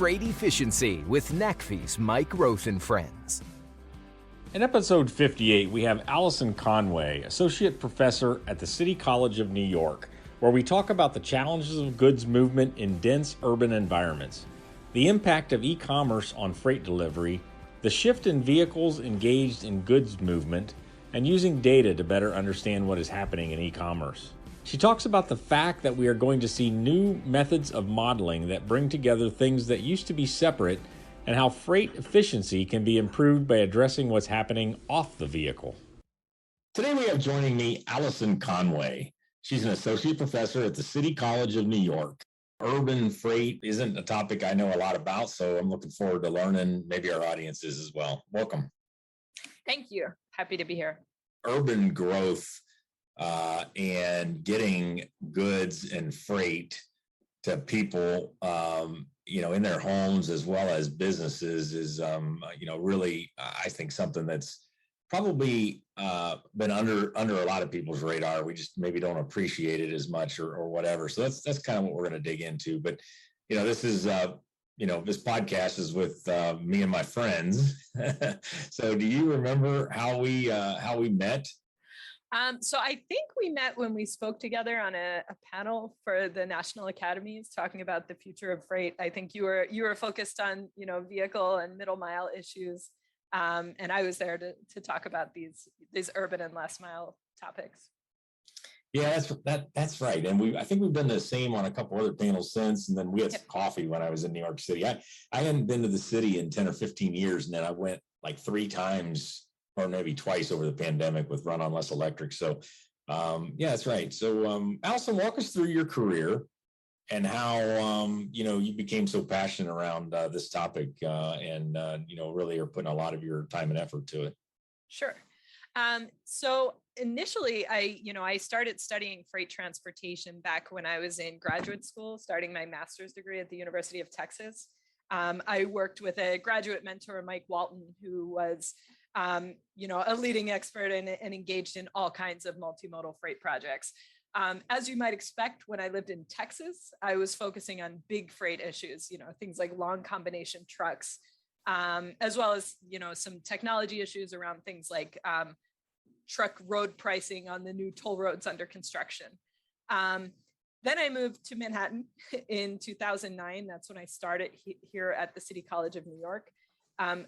Freight Efficiency with NACFE's Mike Roth and Friends. In episode 58, we have Alison Conway, Associate Professor at the City College of New York, where we talk about the challenges of goods movement in dense urban environments, the impact of e-commerce on freight delivery, the shift in vehicles engaged in goods movement, and using data to better understand what is happening in e-commerce. She talks about the fact that we are going to see new methods of modeling that bring together things that used to be separate, and how freight efficiency can be improved by addressing what's happening off the vehicle. Today we have joining me Alison Conway. She's an associate professor at the City College of New York. Urban freight isn't a topic I know a lot about, so I'm looking forward to learning. Maybe our audience is as well. Welcome. Thank you. Happy to be here. Urban growth and getting goods and freight to people, in their homes as well as businesses is, really, I think something that's probably been under a lot of people's radar. We just maybe don't appreciate it as much or whatever. So that's kind of what we're going to dig into. But, this is, this podcast is with me and my friends. So do you remember how we met? So I think we met when we spoke together on a panel for the National Academies talking about the future of freight. I think you were focused on, vehicle and middle mile issues. And I was there to talk about these urban and last mile topics. Yeah, that's right. And I think we've done the same on a couple other panels since. And then we had some coffee when I was in New York City. I hadn't been to the city in 10 or 15 years. And then I went like 3 times or maybe twice over the pandemic with Run on Less Electric. So, that's right. So, Alison, walk us through your career and how, you became so passionate around this topic and really are putting a lot of your time and effort to it. Sure. So initially, I started studying freight transportation back when I was in graduate school, starting my master's degree at the University of Texas. I worked with a graduate mentor, Mike Walton, who was a leading expert and engaged in all kinds of multimodal freight projects. As you might expect, when I lived in Texas, I was focusing on big freight issues, things like long combination trucks, as well as, some technology issues around things like truck road pricing on the new toll roads under construction. Then I moved to Manhattan in 2009. That's when I started here at the City College of New York.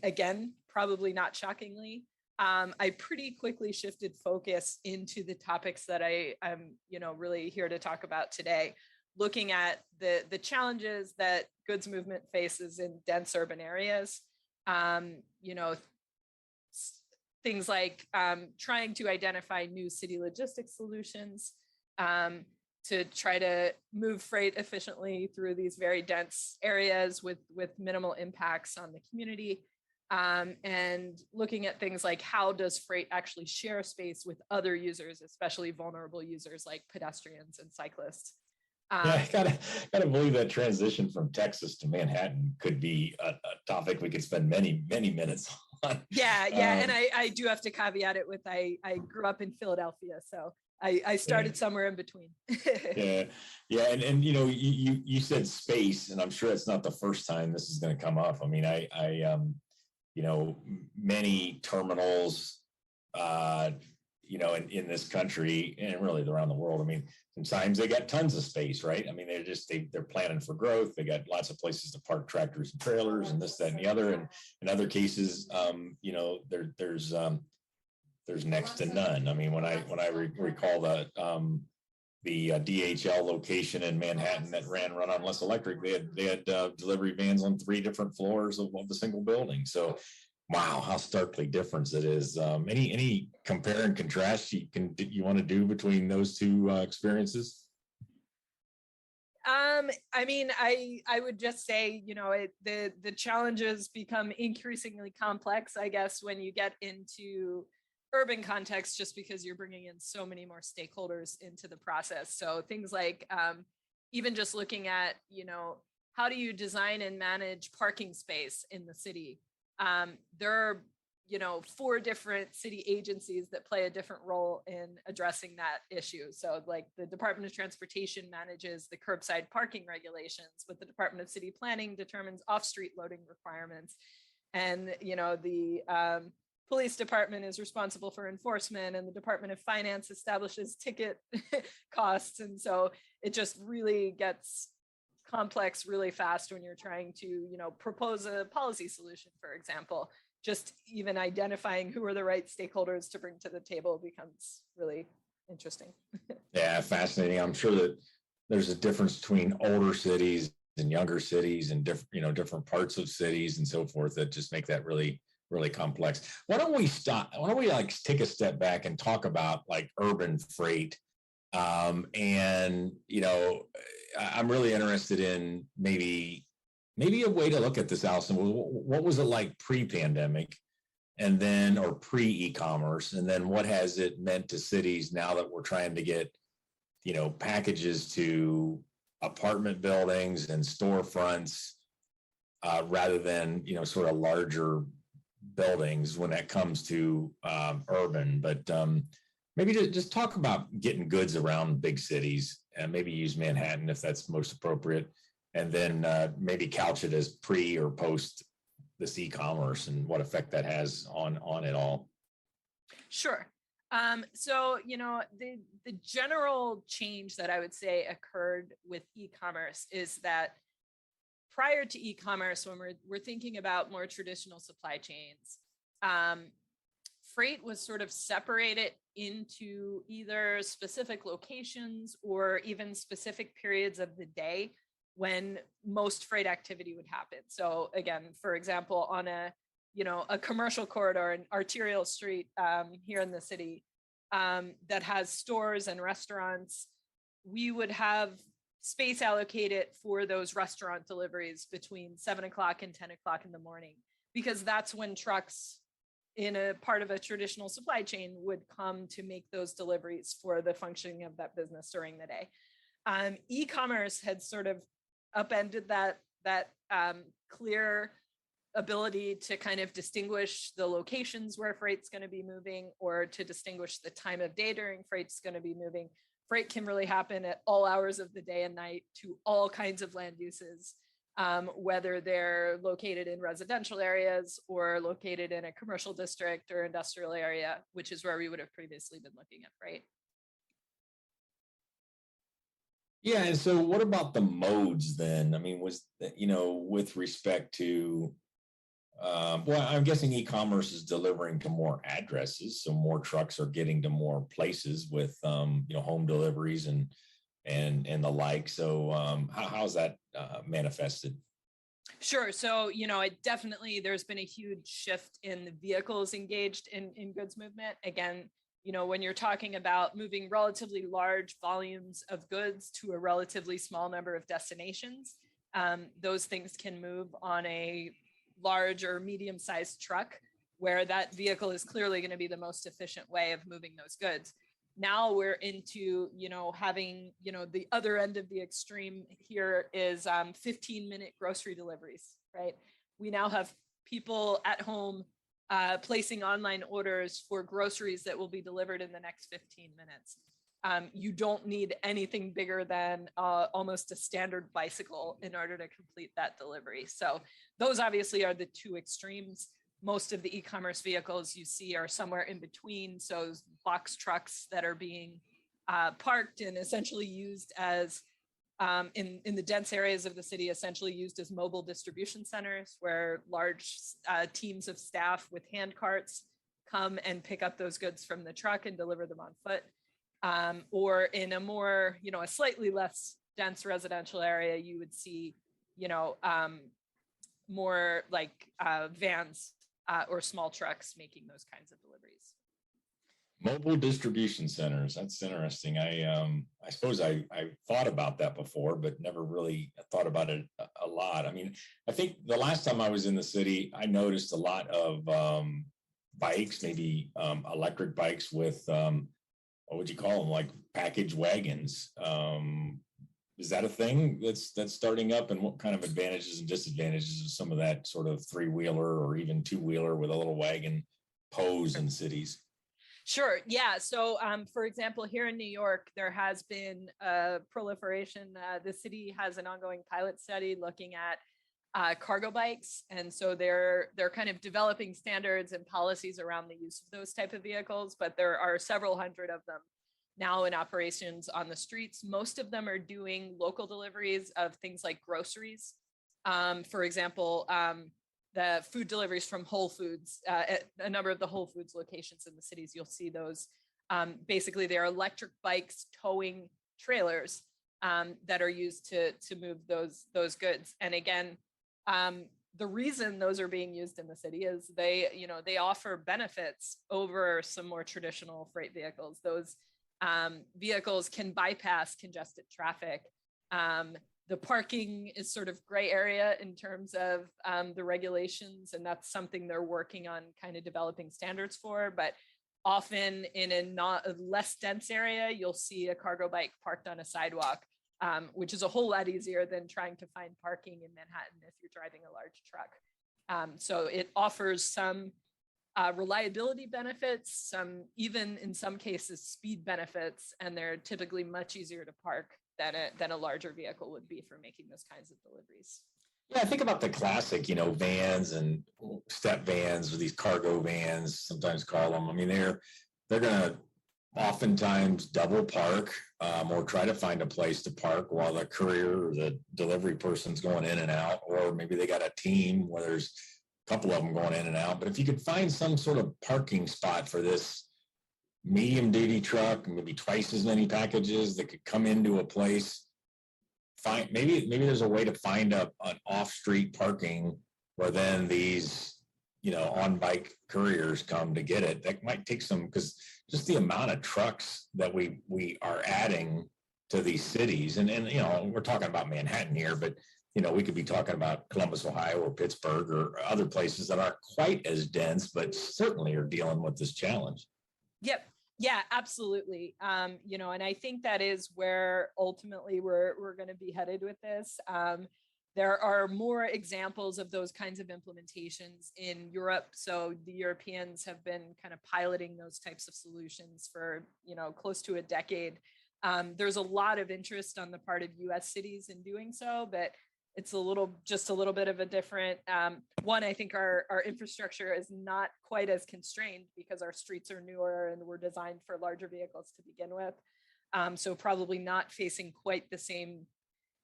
Again, probably not shockingly, I pretty quickly shifted focus into the topics that I'm, really here to talk about today, looking at the challenges that goods movement faces in dense urban areas. Things like trying to identify new city logistics solutions to try to move freight efficiently through these very dense areas with minimal impacts on the community. And looking at things like how does freight actually share space with other users, especially vulnerable users like pedestrians and cyclists. I gotta believe that transition from Texas to Manhattan could be a topic we could spend many, many minutes on. Yeah. And I do have to caveat it with I grew up in Philadelphia, so I started somewhere in between. Yeah. And you said space, and I'm sure it's not the first time this is going to come up. I mean, many terminals, in this country and really around the world. I mean, sometimes they got tons of space, right? I mean, they're planning for growth. They got lots of places to park tractors and trailers and this, that, and the other. And in other cases, there's next to none. I mean, when I recall the DHL location in Manhattan that ran Run on Less Electric, they had delivery vans on 3 different floors of the single building. So, wow, how starkly different it is. Any compare and contrast you want to do between those two experiences? I mean, I would just say, the challenges become increasingly complex, I guess, when you get into urban context, just because you're bringing in so many more stakeholders into the process. So things like even just looking at, how do you design and manage parking space in the city? There are 4 different city agencies that play a different role in addressing that issue. So like the Department of Transportation manages the curbside parking regulations, but the Department of City Planning determines off-street loading requirements. And, the police department is responsible for enforcement, and the Department of Finance establishes ticket costs. And so it just really gets complex really fast when you're trying to, propose a policy solution, for example. Just even identifying who are the right stakeholders to bring to the table becomes really interesting. Yeah, fascinating. I'm sure that there's a difference between older cities and younger cities and different parts of cities and so forth that just make that really, really complex. Why don't we take a step back and talk about like urban freight? I'm really interested in maybe a way to look at this, Alison. What was it like pre-pandemic or pre-e-commerce? And then what has it meant to cities now that we're trying to get, packages to apartment buildings and storefronts rather than, sort of larger buildings when it comes to urban. But maybe just talk about getting goods around big cities and maybe use Manhattan if that's most appropriate. And then maybe couch it as pre or post this e-commerce and what effect that has on it all. Sure. So, the general change that I would say occurred with e-commerce is that prior to e-commerce, when we're thinking about more traditional supply chains, freight was sort of separated into either specific locations or even specific periods of the day when most freight activity would happen. So again, for example, on a commercial corridor, an arterial street here in the city that has stores and restaurants, we would have space allocated for those restaurant deliveries between 7 o'clock and 10 o'clock in the morning, because that's when trucks in a part of a traditional supply chain would come to make those deliveries for the functioning of that business during the day. E-commerce had sort of upended that clear ability to kind of distinguish the locations where freight's going to be moving, or to distinguish the time of day during freight's going to be moving. Freight can really happen at all hours of the day and night to all kinds of land uses, whether they're located in residential areas or located in a commercial district or industrial area, which is where we would have previously been looking at freight. Yeah, and so what about the modes then? I mean, with respect to, I'm guessing e-commerce is delivering to more addresses, so more trucks are getting to more places with, home deliveries and the like. So how's that manifested? Sure. So, there's been a huge shift in the vehicles engaged in goods movement. Again, when you're talking about moving relatively large volumes of goods to a relatively small number of destinations, those things can move on a large or medium-sized truck, where that vehicle is clearly going to be the most efficient way of moving those goods. Now we're into, having, the other end of the extreme here is 15-minute grocery deliveries, right? We now have people at home placing online orders for groceries that will be delivered in the next 15 minutes. You don't need anything bigger than almost a standard bicycle in order to complete that delivery. So those obviously are the two extremes. Most of the e-commerce vehicles you see are somewhere in between. So box trucks that are being parked and essentially used as, in the dense areas of the city, essentially used as mobile distribution centers, where large teams of staff with hand carts come and pick up those goods from the truck and deliver them on foot. Or in a more, a slightly less dense residential area, you would see, more like vans or small trucks making those kinds of deliveries. Mobile distribution centers. That's interesting. I suppose I thought about that before, but never really thought about it a lot. I mean, I think the last time I was in the city, I noticed a lot of bikes, maybe electric bikes with, what would you call them? Like package wagons. Is that a thing that's starting up, and what kind of advantages and disadvantages of some of that sort of 3-wheeler or even 2-wheeler with a little wagon pose in cities? Sure. Yeah. So, for example, here in New York, there has been a proliferation. The city has an ongoing pilot study looking at cargo bikes, and so they're kind of developing standards and policies around the use of those type of vehicles. But there are several hundred of them now in operations on the streets. Most of them are doing local deliveries of things like groceries. For example, the food deliveries from Whole Foods, at a number of the Whole Foods locations in the cities, you'll see those. Basically, they're electric bikes towing trailers that are used to move those goods. And again, the reason those are being used in the city is they offer benefits over some more traditional freight vehicles. Those vehicles can bypass congested traffic. The parking is sort of gray area in terms of the regulations, and that's something they're working on kind of developing standards for. But often in a less dense area, you'll see a cargo bike parked on a sidewalk, which is a whole lot easier than trying to find parking in Manhattan if you're driving a large truck. So it offers some reliability benefits, even in some cases speed benefits, and they're typically much easier to park than a larger vehicle would be for making those kinds of deliveries. Yeah, I think about the classic, vans and step vans, or these cargo vans, sometimes call them. I mean, they're going to oftentimes double park or try to find a place to park while the courier or the delivery person's going in and out, or maybe they got a team where there's a couple of them going in and out. But if you could find some sort of parking spot for this medium duty truck, maybe twice as many packages that could come into a place, maybe there's a way to find an off-street parking where then these on bike couriers come to get it. That might take some, because just the amount of trucks that we are adding to these cities, and we're talking about Manhattan here, but we could be talking about Columbus, Ohio, or Pittsburgh, or other places that aren't quite as dense, but certainly are dealing with this challenge. Yep. Yeah, absolutely. And I think that is where ultimately we're going to be headed with this. There are more examples of those kinds of implementations in Europe. So the Europeans have been kind of piloting those types of solutions for, close to a decade. There's a lot of interest on the part of US cities in doing so, but it's just a little bit of a different one. I think our infrastructure is not quite as constrained because our streets are newer and were designed for larger vehicles to begin with. So probably not facing quite the same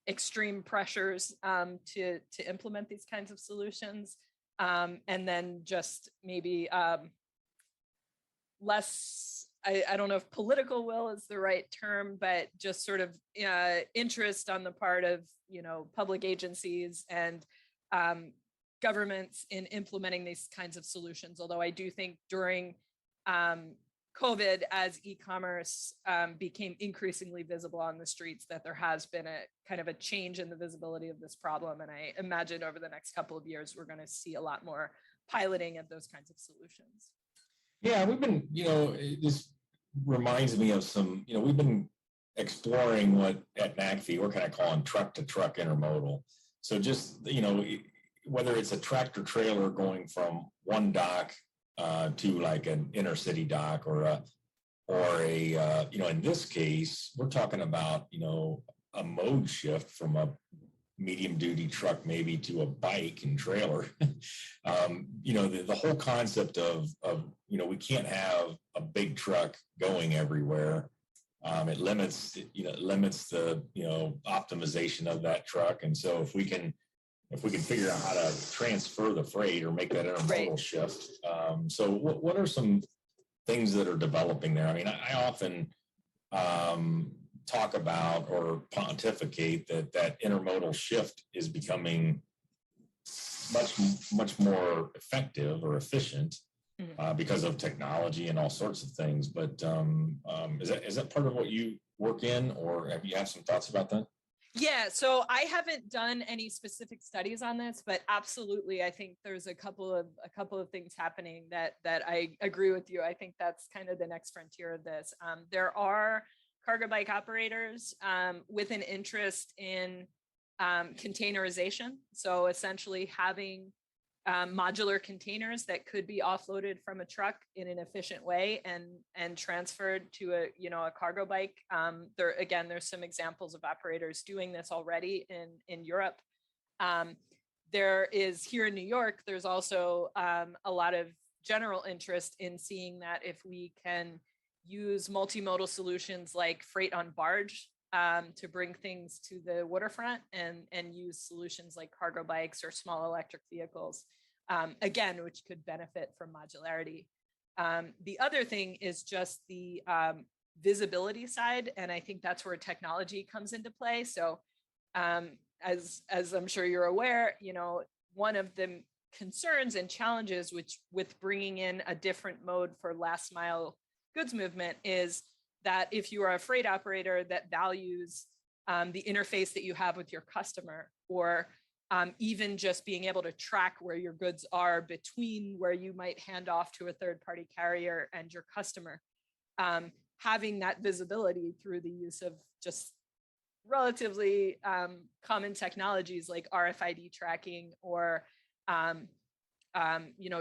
extreme pressures to implement these kinds of solutions. And then just maybe less, I don't know if political will is the right term, but just sort of interest on the part of, public agencies and governments in implementing these kinds of solutions. Although I do think during COVID, as e-commerce became increasingly visible on the streets, that there has been a kind of a change in the visibility of this problem. And I imagine over the next couple of years, we're going to see a lot more piloting of those kinds of solutions. Yeah, we've been, this reminds me of some, we've been exploring what at NACFE we're kind of calling truck to truck intermodal. So just, whether it's a tractor trailer going from one dock to like an inner city dock, or a in this case, we're talking about, a mode shift from a medium duty truck maybe to a bike and trailer. The whole concept of we can't have a big truck going everywhere. It limits the optimization of that truck. And so if we can figure out how to transfer the freight or make that intermodal shift. So what are some things that are developing there? I mean, I often talk about or pontificate that intermodal shift is becoming much more effective or efficient because of technology and all sorts of things. But is that part of what you work in, or have you had some thoughts about that? Yeah, so I haven't done any specific studies on this, but absolutely, I think there's a couple of things happening that I agree with you. I think that's kind of the next frontier of this. There are cargo bike operators with an interest in containerization. So essentially having modular containers that could be offloaded from a truck in an efficient way and transferred to a cargo bike. There's some examples of operators doing this already in Europe. There is here in New York, there's also a lot of general interest in seeing that if we can use multimodal solutions like freight on barge to bring things to the waterfront and use solutions like cargo bikes or small electric vehicles, which could benefit from modularity. The other thing is just the visibility side, and I think that's where technology comes into play. So as I'm sure you're aware, one of the concerns and challenges with bringing in a different mode for last mile goods movement is that if you are a freight operator that values the interface that you have with your customer, or even just being able to track where your goods are between where you might hand off to a third party carrier and your customer, having that visibility through the use of just relatively common technologies like RFID tracking or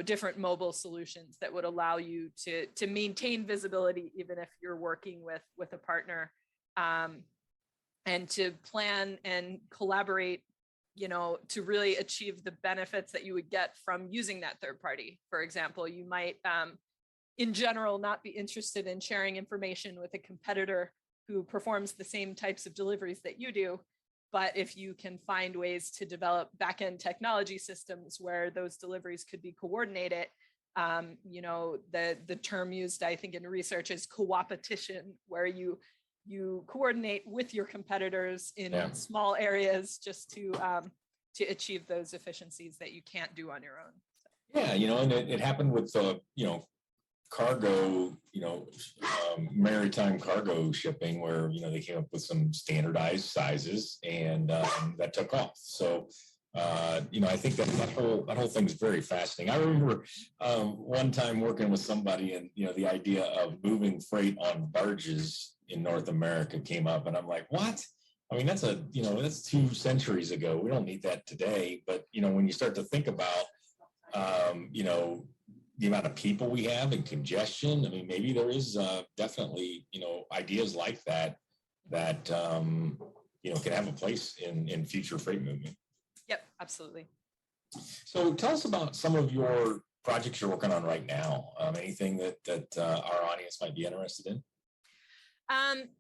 different mobile solutions that would allow you to maintain visibility even if you're working with a partner, and to plan and collaborate to really achieve the benefits that you would get from using that third party. For example, you might in general not be interested in sharing information with a competitor who performs the same types of deliveries that you do. But if you can find ways to develop back-end technology systems where those deliveries could be coordinated, the term used, I think, in research is co-opetition, where you coordinate with your competitors in small areas just to achieve those efficiencies that you can't do on your own. Yeah, and it happened with cargo, maritime cargo shipping, where they came up with some standardized sizes, and that took off. So I think that whole thing's very fascinating. I remember one time working with somebody, and the idea of moving freight on barges in North America came up, and I'm like, what? I mean, that's that's 2 centuries ago. We don't need that today. But when you start to think about the amount of people we have and congestion, I mean, maybe there is definitely ideas like that can have a place in future freight movement. Yep, absolutely. So tell us about some of your projects you're working on right now. Anything that our audience might be interested in?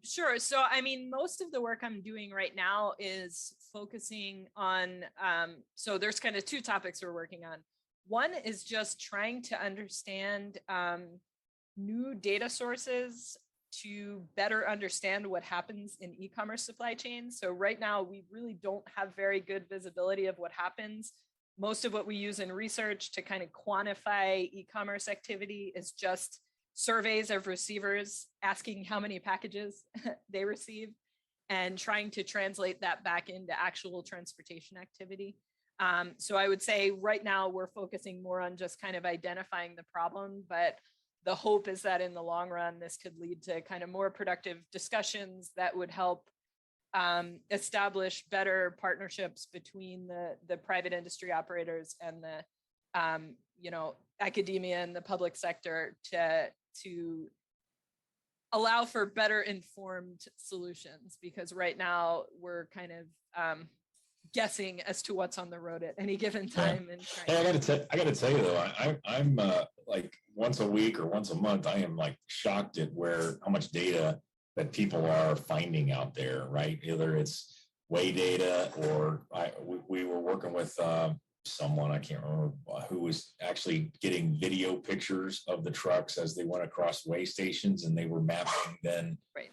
Sure. So, I mean, most of the work I'm doing right now is focusing on, so there's kind of 2 topics we're working on. One is just trying to understand new data sources to better understand what happens in e-commerce supply chains. So right now, we really don't have very good visibility of what happens. Most of what we use in research to kind of quantify e-commerce activity is just surveys of receivers asking how many packages they receive and trying to translate that back into actual transportation activity. So I would say right now we're focusing more on just kind of identifying the problem, but the hope is that in the long run, this could lead to kind of more productive discussions that would help establish better partnerships between the private industry operators and the academia and the public sector to allow for better informed solutions, because right now we're kind of guessing as to what's on the road at any given time. Yeah. And I got to tell you though, I'm like once a week or once a month, I am like shocked at how much data that people are finding out there, right? Either it's way data, or we were working with someone, I can't remember who, was actually getting video pictures of the trucks as they went across way stations, and they were mapping then. Right.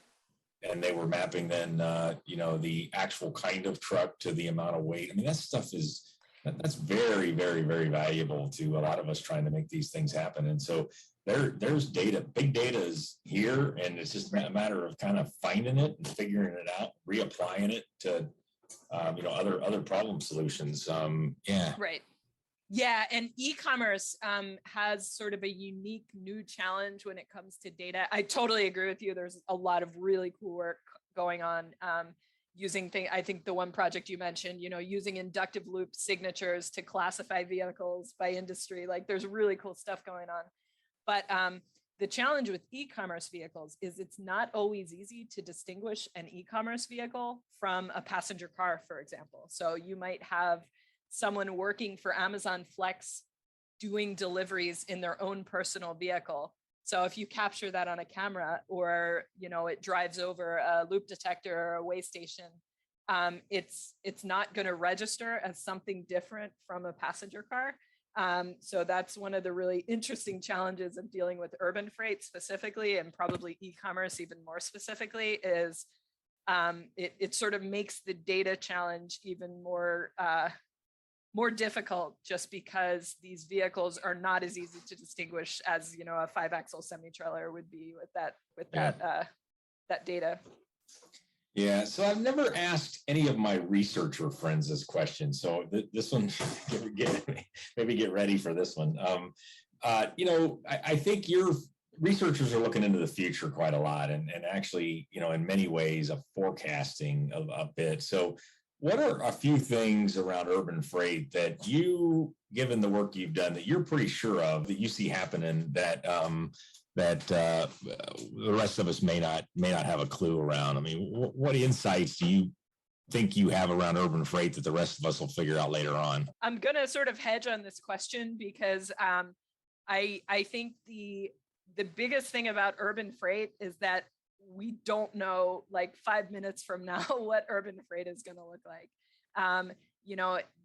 And they were mapping then, the actual kind of truck to the amount of weight. I mean, that's very, very, very valuable to a lot of us trying to make these things happen. And so there's data, big data is here, and it's just a matter of kind of finding it and figuring it out, reapplying it to, other problem solutions. Yeah. Right. Yeah, and e-commerce has sort of a unique new challenge when it comes to data. I totally agree with you. There's a lot of really cool work going on. I think the one project you mentioned, using inductive loop signatures to classify vehicles by industry, like there's really cool stuff going on. But the challenge with e-commerce vehicles is it's not always easy to distinguish an e-commerce vehicle from a passenger car, for example. So you might have someone working for Amazon Flex doing deliveries in their own personal vehicle. So if you capture that on a camera, or it drives over a loop detector or a weigh station, it's not going to register as something different from a passenger car. So that's one of the really interesting challenges of dealing with urban freight specifically, and probably e-commerce even more specifically, is it sort of makes the data challenge even more difficult, just because these vehicles are not as easy to distinguish as a 5-axle semi-trailer would be with that data. Yeah, so I've never asked any of my researcher friends this question. So this one, maybe get ready for this one. I think your researchers are looking into the future quite a lot, and actually, in many ways, of forecasting a bit. So what are a few things around urban freight that you, given the work you've done, that you're pretty sure of, that you see happening that the rest of us may not have a clue around? I mean, what think you have around urban freight that the rest of us will figure out later on? I'm going to sort of hedge on this question because I think the biggest thing about urban freight is that we don't know, like 5 minutes from now, what urban freight is going to look like.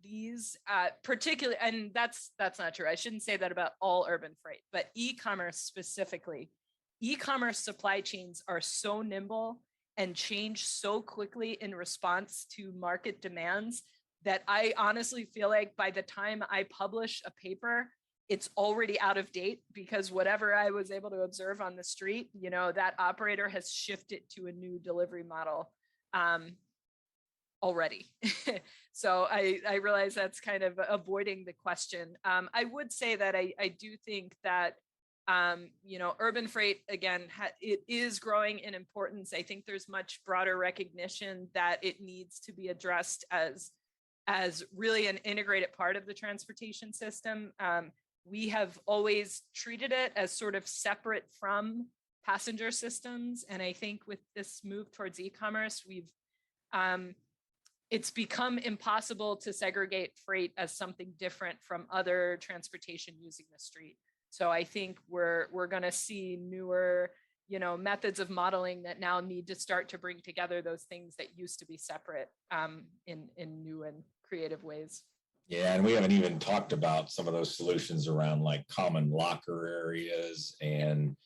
These particularly, and that's not true. I shouldn't say that about all urban freight, but e-commerce specifically. E-commerce supply chains are so nimble and change so quickly in response to market demands that I honestly feel like by the time I publish a paper, it's already out of date, because whatever I was able to observe on the street, that operator has shifted to a new delivery model already. So I realize that's kind of avoiding the question. I would say that I do think that, urban freight, again, it is growing in importance. I think there's much broader recognition that it needs to be addressed as really an integrated part of the transportation system. We have always treated it as sort of separate from passenger systems. And I think with this move towards e-commerce, it's become impossible to segregate freight as something different from other transportation using the street. So I think we're going to see newer, methods of modeling that now need to start to bring together those things that used to be separate in new and creative ways. Yeah, and we haven't even talked about some of those solutions around like common locker areas and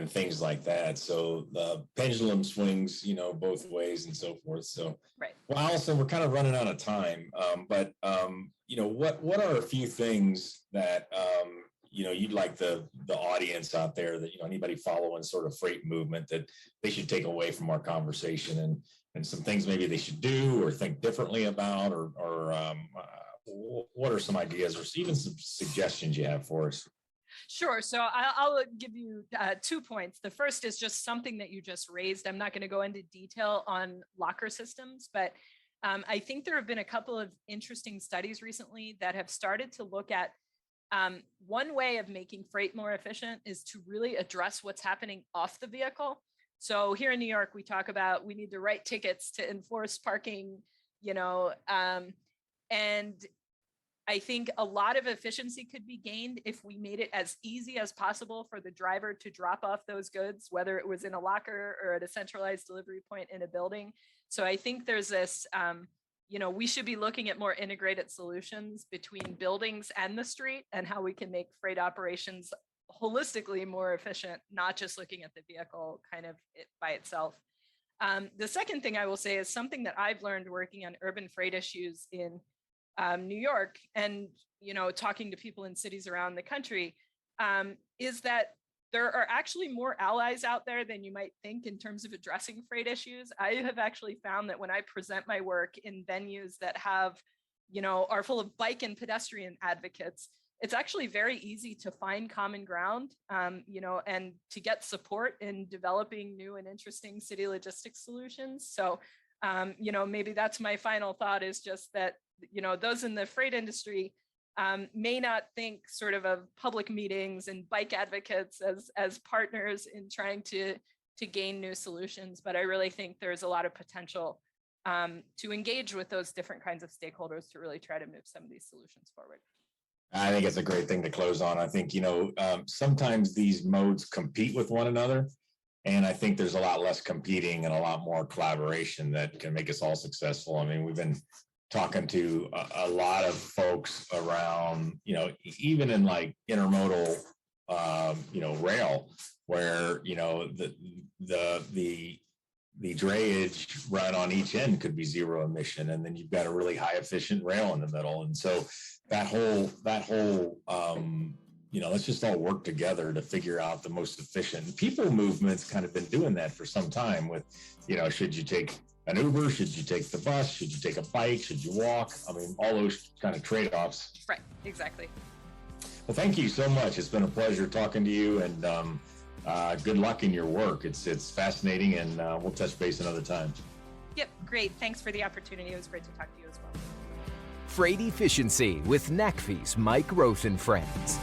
things like that. So the pendulum swings, both ways and so forth. So, right. Well, Alison, we're kind of running out of time, but what are a few things that you'd like the audience out there, that anybody following sort of freight movement, that they should take away from our conversation, and some things maybe they should do or think differently about, or what are some ideas or even some suggestions you have for us? Sure. So I'll give you 2 points. The first is just something that you just raised. I'm not going to go into detail on locker systems, but I think there have been a couple of interesting studies recently that have started to look at one way of making freight more efficient is to really address what's happening off the vehicle. So here in New York, we talk about we need to write tickets to enforce parking, and I think a lot of efficiency could be gained if we made it as easy as possible for the driver to drop off those goods, whether it was in a locker or at a centralized delivery point in a building. So I think there's this, we should be looking at more integrated solutions between buildings and the street, and how we can make freight operations holistically more efficient, not just looking at the vehicle kind of by itself. The second thing I will say is something that I've learned working on urban freight issues in New York, and talking to people in cities around the country, is that there are actually more allies out there than you might think in terms of addressing freight issues. I have actually found that when I present my work in venues that are full of bike and pedestrian advocates, it's actually very easy to find common ground, and to get support in developing new and interesting city logistics solutions. So Maybe that's my final thought, is just that, those in the freight industry may not think sort of public meetings and bike advocates as partners in trying to gain new solutions. But I really think there's a lot of potential to engage with those different kinds of stakeholders to really try to move some of these solutions forward. I think it's a great thing to close on. I think, sometimes these modes compete with one another. And I think there's a lot less competing and a lot more collaboration that can make us all successful. I mean, we've been talking to a lot of folks around, even in like intermodal, rail, where, the drayage run on each end could be zero emission. And then you've got a really high efficient rail in the middle. And so that whole, let's just all work together to figure out the most efficient. People movement's kind of been doing that for some time with, should you take an Uber? Should you take the bus? Should you take a bike? Should you walk? I mean, all those kind of trade-offs. Right, exactly. Well, thank you so much. It's been a pleasure talking to you, and good luck in your work. It's fascinating, and we'll touch base another time. Yep, great. Thanks for the opportunity. It was great to talk to you as well. Freight Efficiency with NACFE's Mike Roth and Friends.